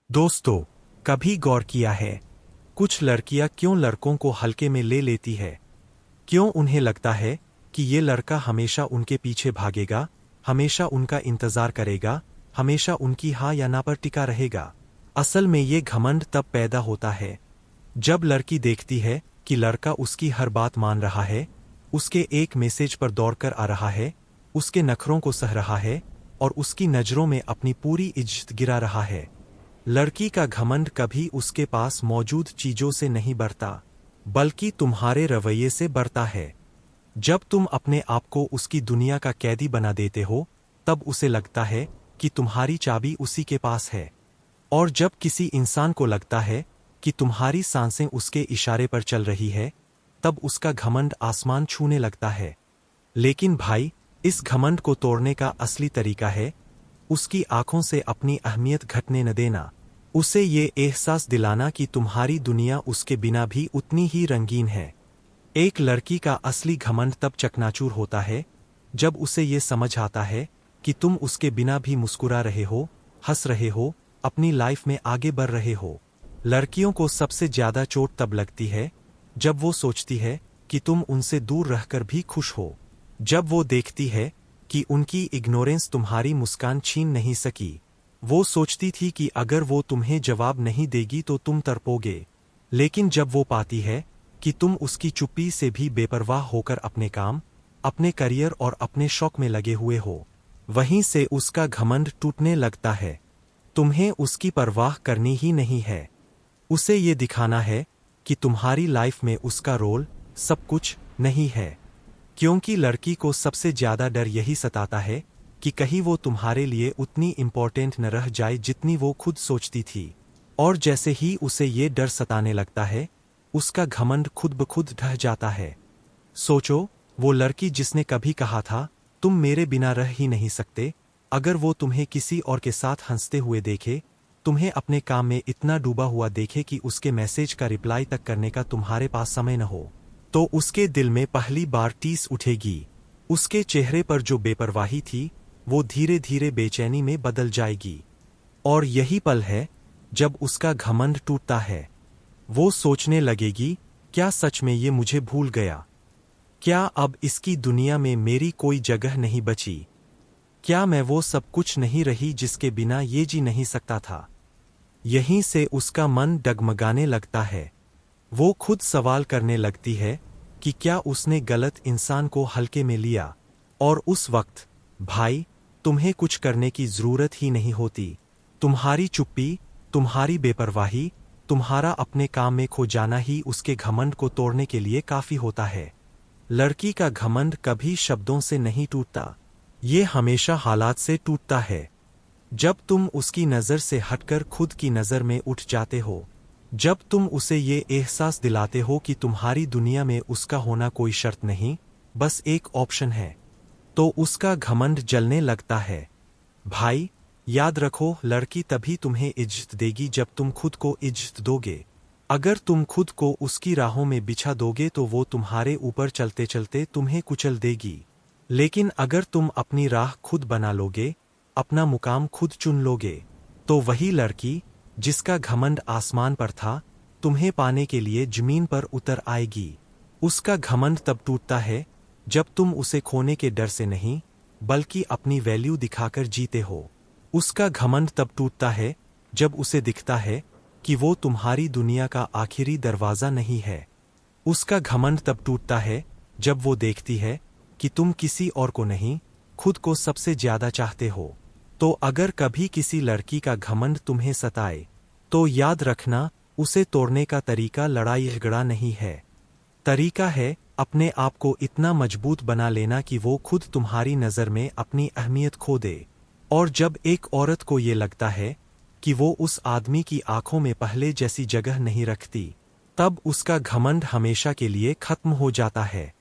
दोस्तों, कभी गौर किया है कुछ लड़कियां क्यों लड़कों को हल्के में ले लेती है? क्यों उन्हें लगता है कि ये लड़का हमेशा उनके पीछे भागेगा, हमेशा उनका इंतजार करेगा, हमेशा उनकी हाँ या ना पर टिका रहेगा? असल में ये घमंड तब पैदा होता है जब लड़की देखती है कि लड़का उसकी हर बात मान रहा है, उसके एक मैसेज पर दौड़कर आ रहा है, उसके नखरों को सह रहा है और उसकी नज़रों में अपनी पूरी इज्जत गिरा रहा है। लड़की का घमंड कभी उसके पास मौजूद चीजों से नहीं बढ़ता, बल्कि तुम्हारे रवैये से बढ़ता है। जब तुम अपने आप को उसकी दुनिया का कैदी बना देते हो, तब उसे लगता है कि तुम्हारी चाबी उसी के पास है। और जब किसी इंसान को लगता है कि तुम्हारी सांसें उसके इशारे पर चल रही है, तब उसका घमंड आसमान छूने लगता है। लेकिन भाई, इस घमंड को तोड़ने का असली तरीका है उसकी आंखों से अपनी अहमियत घटने न देना। उसे ये एहसास दिलाना कि तुम्हारी दुनिया उसके बिना भी उतनी ही रंगीन है। एक लड़की का असली घमंड तब चकनाचूर होता है जब उसे ये समझ आता है कि तुम उसके बिना भी मुस्कुरा रहे हो, हंस रहे हो, अपनी लाइफ में आगे बढ़ रहे हो। लड़कियों को सबसे ज्यादा चोट तब लगती है जब वो सोचती है कि तुम उनसे दूर रहकर भी खुश हो। जब वो देखती है कि उनकी इग्नोरेंस तुम्हारी मुस्कान छीन नहीं सकी। वो सोचती थी कि अगर वो तुम्हें जवाब नहीं देगी तो तुम तड़पोगे। लेकिन जब वो पाती है कि तुम उसकी चुप्पी से भी बेपरवाह होकर अपने काम, अपने करियर और अपने शौक में लगे हुए हो, वहीं से उसका घमंड टूटने लगता है। तुम्हें उसकी परवाह करनी ही नहीं है। उसे ये दिखाना है कि तुम्हारी लाइफ में उसका रोल सब कुछ नहीं है। क्योंकि लड़की को सबसे ज्यादा डर यही सताता है कि कहीं वो तुम्हारे लिए उतनी इम्पोर्टेंट न रह जाए जितनी वो खुद सोचती थी। और जैसे ही उसे ये डर सताने लगता है, उसका घमंड खुद ब खुद ढह जाता है। सोचो, वो लड़की जिसने कभी कहा था तुम मेरे बिना रह ही नहीं सकते, अगर वो तुम्हें किसी और के साथ हंसते हुए देखे, तुम्हें अपने काम में इतना डूबा हुआ देखे कि उसके मैसेज का रिप्लाई तक करने का तुम्हारे पास समय न हो, तो उसके दिल में पहली बार टीस उठेगी। उसके चेहरे पर जो बेपरवाही थी वो धीरे धीरे बेचैनी में बदल जाएगी। और यही पल है जब उसका घमंड टूटता है। वो सोचने लगेगी, क्या सच में ये मुझे भूल गया? क्या अब इसकी दुनिया में मेरी कोई जगह नहीं बची? क्या मैं वो सब कुछ नहीं रही जिसके बिना ये जी नहीं सकता था? यहीं से उसका मन डगमगाने लगता है। वो खुद सवाल करने लगती है कि क्या उसने गलत इंसान को हल्के में लिया। और उस वक्त भाई, तुम्हें कुछ करने की जरूरत ही नहीं होती। तुम्हारी चुप्पी, तुम्हारी बेपरवाही, तुम्हारा अपने काम में खो जाना ही उसके घमंड को तोड़ने के लिए काफी होता है। लड़की का घमंड कभी शब्दों से नहीं टूटता, ये हमेशा हालात से टूटता है। जब तुम उसकी नज़र से हटकर खुद की नज़र में उठ जाते हो, जब तुम उसे ये एहसास दिलाते हो कि तुम्हारी दुनिया में उसका होना कोई शर्त नहीं, बस एक ऑप्शन है, तो उसका घमंड जलने लगता है। भाई, याद रखो, लड़की तभी तुम्हें इज्जत देगी जब तुम खुद को इज्जत दोगे। अगर तुम खुद को उसकी राहों में बिछा दोगे तो वो तुम्हारे ऊपर चलते चलते तुम्हें कुचल देगी। लेकिन अगर तुम अपनी राह खुद बना लोगे, अपना मुकाम खुद चुन लोगे, तो वही लड़की जिसका घमंड आसमान पर था, तुम्हें पाने के लिए जमीन पर उतर आएगी। उसका घमंड तब टूटता है जब तुम उसे खोने के डर से नहीं, बल्कि अपनी वैल्यू दिखाकर जीते हो। उसका घमंड तब टूटता है जब उसे दिखता है कि वो तुम्हारी दुनिया का आखिरी दरवाज़ा नहीं है। उसका घमंड तब टूटता है जब वो देखती है कि तुम किसी और को नहीं, खुद को सबसे ज्यादा चाहते हो। तो अगर कभी किसी लड़की का घमंड तुम्हें सताए, तो याद रखना, उसे तोड़ने का तरीका लड़ाई झगड़ा नहीं है। तरीका है अपने आप को इतना मजबूत बना लेना कि वो खुद तुम्हारी नज़र में अपनी अहमियत खो दे। और जब एक औरत को ये लगता है कि वो उस आदमी की आंखों में पहले जैसी जगह नहीं रखती, तब उसका घमंड हमेशा के लिए खत्म हो जाता है।